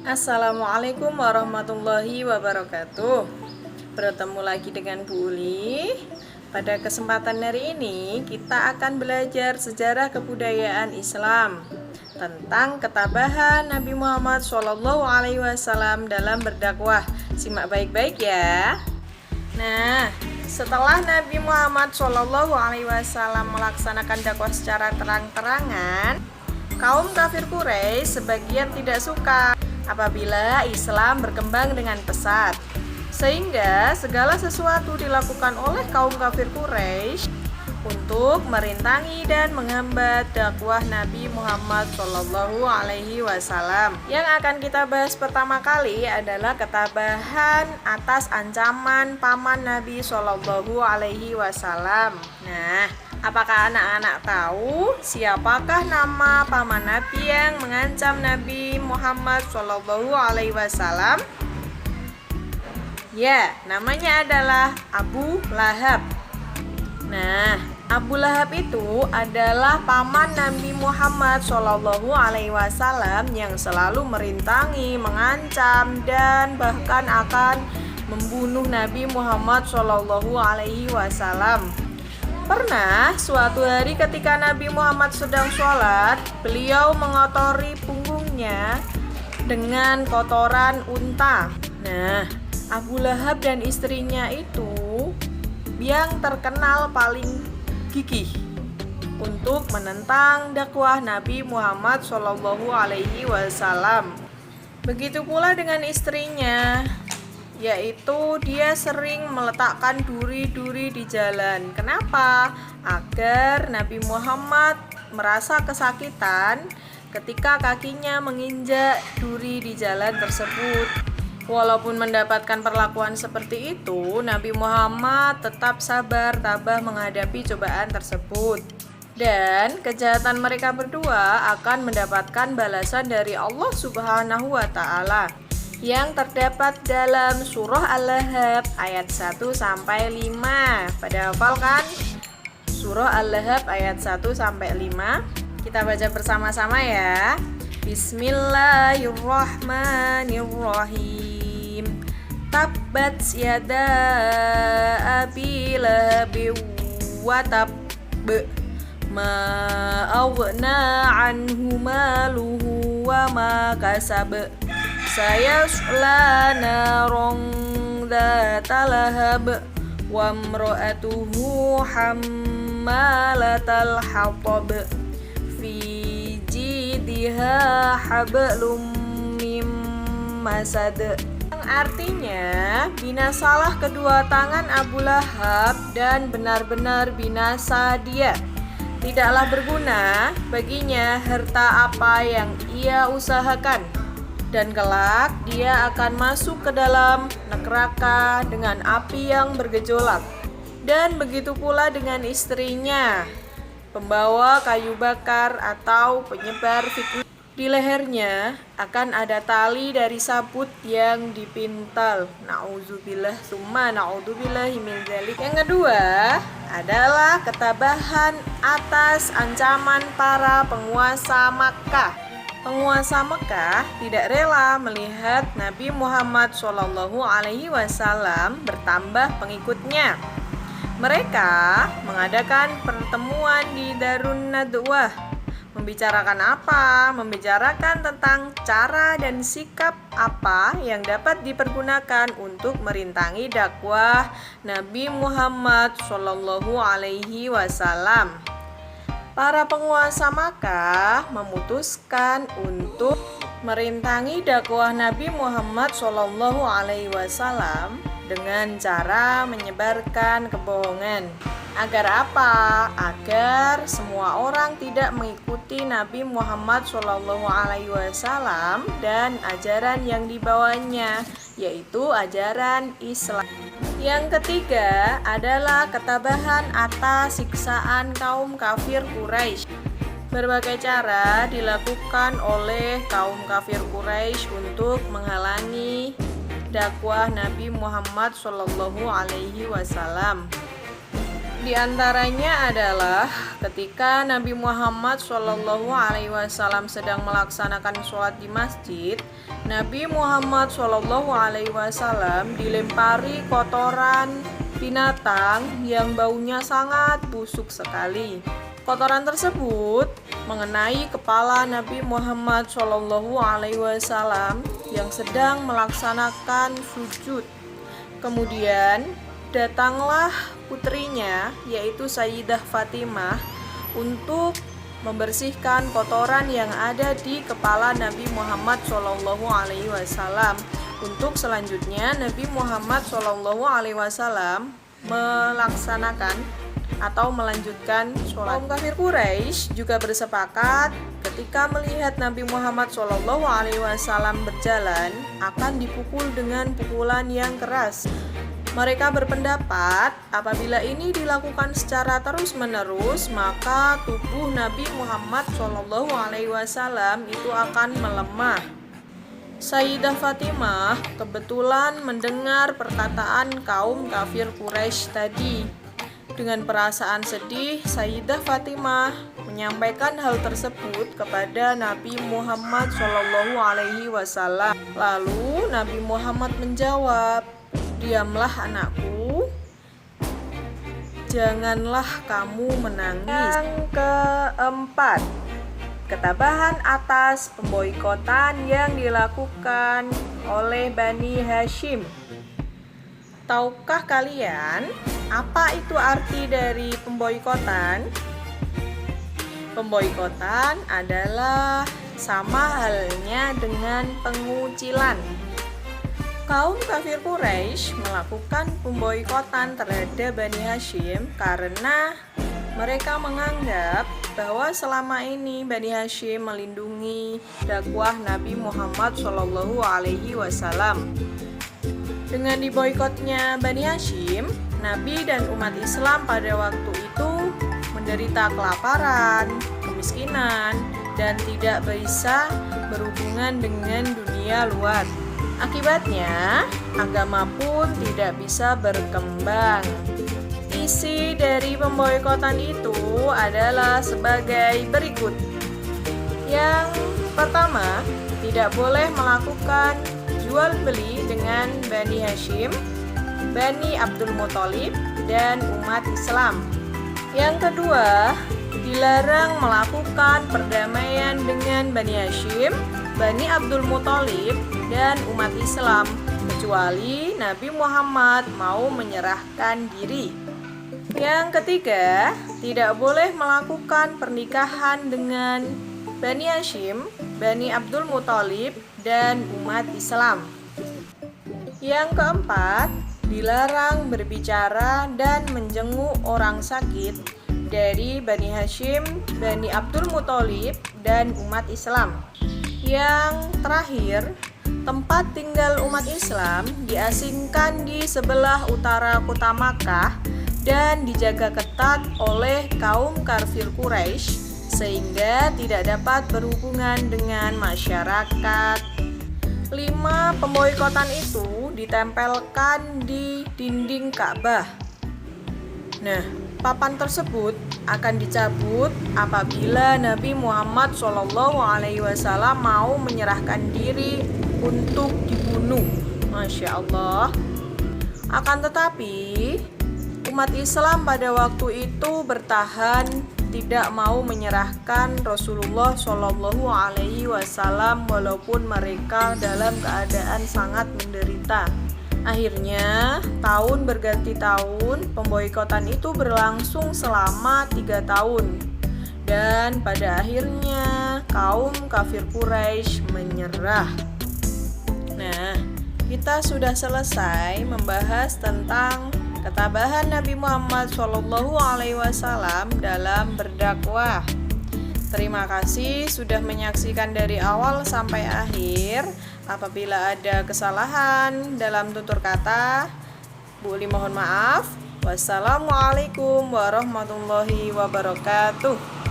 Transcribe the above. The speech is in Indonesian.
Assalamualaikum warahmatullahi wabarakatuh. Bertemu lagi dengan Bu Uli. Pada kesempatan hari ini kita akan belajar sejarah kebudayaan Islam tentang ketabahan Nabi Muhammad SAW dalam berdakwah. Simak baik-baik ya. Nah, setelah Nabi Muhammad SAW melaksanakan dakwah secara terang-terangan, kaum kafir Quraisy sebagian tidak suka apabila Islam berkembang dengan pesat, sehingga segala sesuatu dilakukan oleh kaum kafir Quraisy untuk merintangi dan menghambat dakwah Nabi Muhammad SAW. Yang akan kita bahas pertama kali adalah ketabahan atas ancaman paman Nabi SAW. Nah, apakah anak-anak tahu siapakah nama paman Nabi yang mengancam Nabi Muhammad SAW? Ya, namanya adalah Abu Lahab. Nah, Abu Lahab itu adalah paman Nabi Muhammad SAW yang selalu merintangi, mengancam, dan bahkan akan membunuh Nabi Muhammad SAW. Pernah suatu hari ketika Nabi Muhammad sedang sholat, beliau mengotori punggungnya dengan kotoran unta. Nah, Abu Lahab dan istrinya itu yang terkenal paling gigih untuk menentang dakwah Nabi Muhammad SAW. Begitu pula dengan istrinya, yaitu dia sering meletakkan duri-duri di jalan. Kenapa? Agar Nabi Muhammad merasa kesakitan ketika kakinya menginjak duri di jalan tersebut. Walaupun mendapatkan perlakuan seperti itu, Nabi Muhammad tetap sabar, tabah menghadapi cobaan tersebut. Dan kejahatan mereka berdua akan mendapatkan balasan dari Allah Subhanahu wa Ta'ala yang terdapat dalam surah Al-Lahab ayat 1 sampai 5. Pada hafal kan? Surah Al-Lahab ayat 1 sampai 5. Kita baca bersama-sama ya. Bismillahirrahmanirrahim. Tabbat yada abi lahabin wa tab ma aghna anhu maluhu wa ma kasab sayasla naron dzata lahab wa imra'atuhu hammalatal hatab fi jidha hablum mim masad. Artinya, binasalah kedua tangan Abu Lahab dan benar-benar binasa dia. Tidaklah berguna baginya harta apa yang ia usahakan, dan kelak dia akan masuk ke dalam neraka dengan api yang bergejolak. Dan begitu pula dengan istrinya, pembawa kayu bakar atau penyebar fitnah. Di lehernya akan ada tali dari sabut yang dipintal. Nauzubillah summa naudzubillahi min dzalik. Yang kedua adalah ketabahan atas ancaman para penguasa Makkah. Penguasa Makkah tidak rela melihat Nabi Muhammad SAW bertambah pengikutnya. Mereka mengadakan pertemuan di Darun Nadwah. Membicarakan apa? Membicarakan tentang cara dan sikap apa yang dapat dipergunakan untuk merintangi dakwah Nabi Muhammad SAW. Para penguasa Makkah memutuskan untuk merintangi dakwah Nabi Muhammad SAW dengan cara menyebarkan kebohongan. Agar apa? Agar semua orang tidak mengikuti Nabi Muhammad SAW dan ajaran yang dibawanya, yaitu ajaran Islam. Yang ketiga adalah ketabahan atas siksaan kaum kafir Quraisy. Berbagai cara dilakukan oleh kaum kafir Quraisy untuk menghalangi dakwah Nabi Muhammad SAW. Di antaranya adalah ketika Nabi Muhammad SAW sedang melaksanakan sholat di masjid, Nabi Muhammad SAW dilempari kotoran binatang yang baunya sangat busuk sekali. Kotoran tersebut mengenai kepala Nabi Muhammad SAW yang sedang melaksanakan sujud. Kemudian datanglah putrinya, yaitu Sayyidah Fatimah, untuk membersihkan kotoran yang ada di kepala Nabi Muhammad SAW. Untuk selanjutnya Nabi Muhammad SAW melaksanakan atau melanjutkan sholat. Kaum kafir Quraisy juga bersepakat ketika melihat Nabi Muhammad SAW berjalan akan dipukul dengan pukulan yang keras. Mereka berpendapat apabila ini dilakukan secara terus-menerus, maka tubuh Nabi Muhammad SAW itu akan melemah. Sayyidah Fatimah kebetulan mendengar perkataan kaum kafir Quraisy tadi. Dengan perasaan sedih, Sayyidah Fatimah menyampaikan hal tersebut kepada Nabi Muhammad SAW. Lalu Nabi Muhammad menjawab, "Diamlah anakku, janganlah kamu menangis." Yang keempat, ketabahan atas pemboikotan yang dilakukan oleh Bani Hashim. Tahukah kalian apa itu arti dari pemboikotan? Pemboikotan adalah sama halnya dengan pengucilan. Kaum kafir Quraisy melakukan pemboikotan terhadap Bani Hashim karena mereka menganggap bahwa selama ini Bani Hashim melindungi dakwah Nabi Muhammad SAW. Dengan diboikotnya Bani Hashim, Nabi dan umat Islam pada waktu itu menderita kelaparan, kemiskinan, dan tidak bisa berhubungan dengan dunia luar. Akibatnya, agama pun tidak bisa berkembang. Isi dari pemboikotan itu adalah sebagai berikut. Yang pertama, tidak boleh melakukan jual beli dengan Bani Hashim, Bani Abdul Muthalib, dan umat Islam. Yang kedua, dilarang melakukan perdamaian dengan Bani Hashim, Bani Abdul Muthalib, dan umat Islam, kecuali Nabi Muhammad mau menyerahkan diri. Yang ketiga, tidak boleh melakukan pernikahan dengan Bani Hashim, Bani Abdul Muthalib, dan umat Islam. Yang keempat, dilarang berbicara dan menjenguk orang sakit dari Bani Hashim, Bani Abdul Muthalib, dan umat Islam. Yang terakhir, tempat tinggal umat Islam diasingkan di sebelah utara kota Makkah dan dijaga ketat oleh kaum kafir Quraisy sehingga tidak dapat berhubungan dengan masyarakat. 5 pemboikotan itu ditempelkan di dinding Ka'bah. Nah, papan tersebut akan dicabut apabila Nabi Muhammad SAW mau menyerahkan diri untuk dibunuh. Masya Allah. Akan tetapi, umat Islam pada waktu itu bertahan, tidak mau menyerahkan Rasulullah SAW walaupun mereka dalam keadaan sangat menderita. Akhirnya, tahun berganti tahun, pemboikotan itu berlangsung selama 3 tahun. Dan pada akhirnya, kaum kafir Quraisy menyerah. Nah, kita sudah selesai membahas tentang ketabahan Nabi Muhammad SAW dalam berdakwah. Terima kasih sudah menyaksikan dari awal sampai akhir. Apabila ada kesalahan dalam tutur kata, Bu Li mohon maaf. Wassalamualaikum warahmatullahi wabarakatuh.